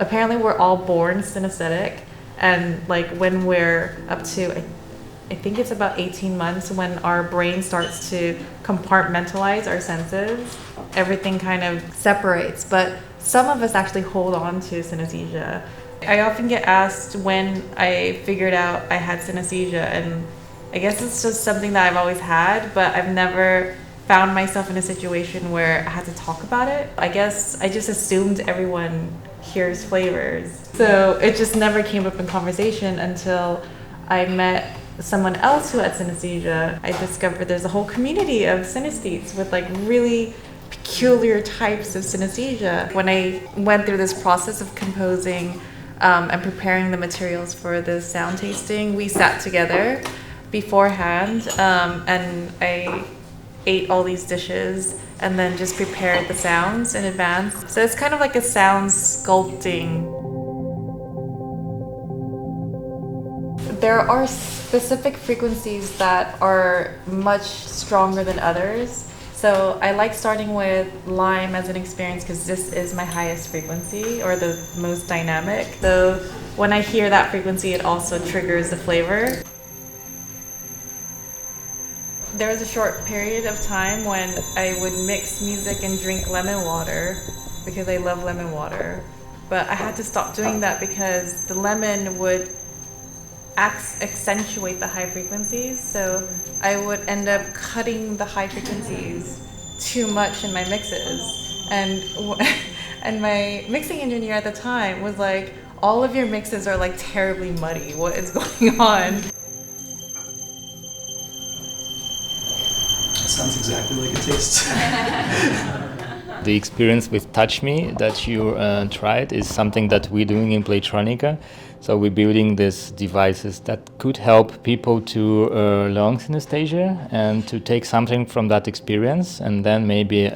apparently we're all born synesthetic, and like when we're up to, I think it's about 18 months when our brain starts to compartmentalize our senses, everything kind of separates. But some of us actually hold on to synesthesia. I often get asked when I figured out I had synesthesia, and I guess it's just something that I've always had, but I've never found myself in a situation where I had to talk about it. I guess I just assumed everyone hears flavors. So it just never came up in conversation until I met someone else who had synesthesia. I discovered there's a whole community of synesthetes with like really peculiar types of synesthesia. When I went through this process of composing and preparing the materials for the sound tasting, we sat together beforehand and I ate all these dishes and then just prepared the sounds in advance. So it's kind of like a sound sculpting. There are specific frequencies that are much stronger than others. So I like starting with lime as an experience because this is my highest frequency or the most dynamic. So when I hear that frequency, it also triggers the flavor. There was a short period of time when I would mix music and drink lemon water because I love lemon water. But I had to stop doing that because the lemon would accentuate the high frequencies. So I would end up cutting the high frequencies too much in my mixes. And my mixing engineer at the time was like, all of your mixes are like terribly muddy. What is going on? Sounds exactly like it tastes. The experience with Touch Me that you tried is something that we're doing in Playtronica. So we're building these devices that could help people to learn synesthesia and to take something from that experience and then maybe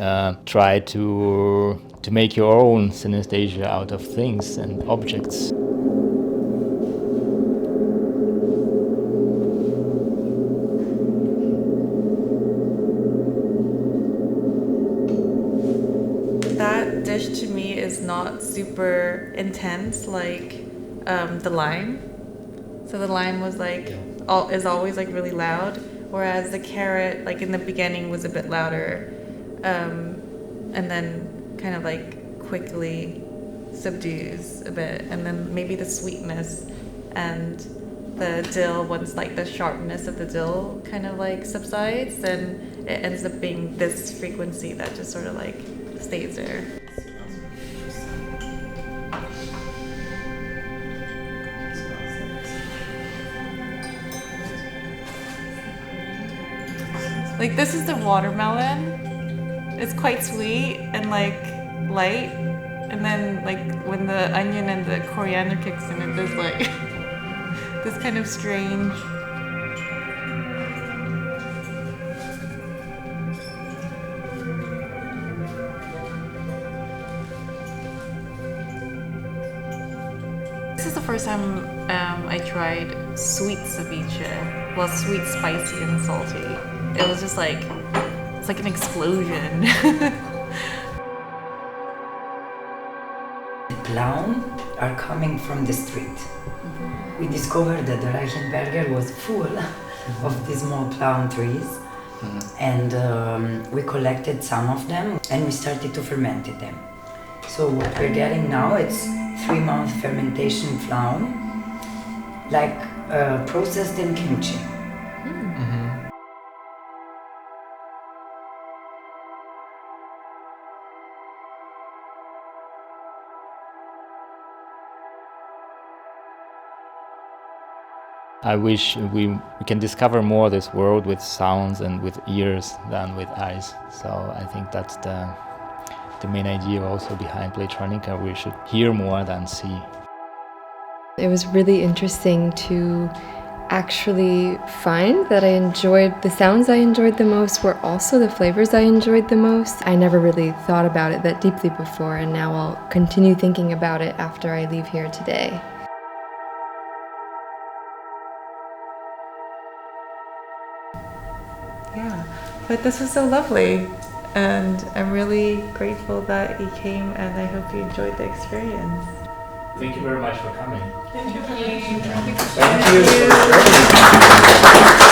try to make your own synesthesia out of things and objects. That dish to me is not super intense like the lime. So the lime was like is always like really loud, whereas the carrot like in the beginning was a bit louder, and then kind of like quickly subdues a bit, and then maybe the sweetness and the dill, once like the sharpness of the dill kind of like subsides, then it ends up being this frequency that just sort of like stays there. Like this is the watermelon. It's quite sweet and like light, and then like when the onion and the coriander kicks in, it does like this kind of strange. This is the first time I tried sweet ceviche. Well, sweet, spicy, and salty. It was just like, it's like an explosion. The clown are coming from the street. Mm-hmm. We discovered that the Reichenberger was full of these small plum trees. Mm-hmm. And we collected some of them and we started to ferment them. So what we're getting now, it's 3-month fermentation flan, like processed in kimchi. I wish we can discover more this world with sounds and with ears than with eyes. So I think that's the main idea also behind Playtronica. We should hear more than see. It was really interesting to actually find that I enjoyed the sounds I enjoyed the most were also the flavors I enjoyed the most. I never really thought about it that deeply before, and now I'll continue thinking about it after I leave here today. Yeah, but this was so lovely, and I'm really grateful that you came, and I hope you enjoyed the experience. Thank you very much for coming. Thank you for sharing.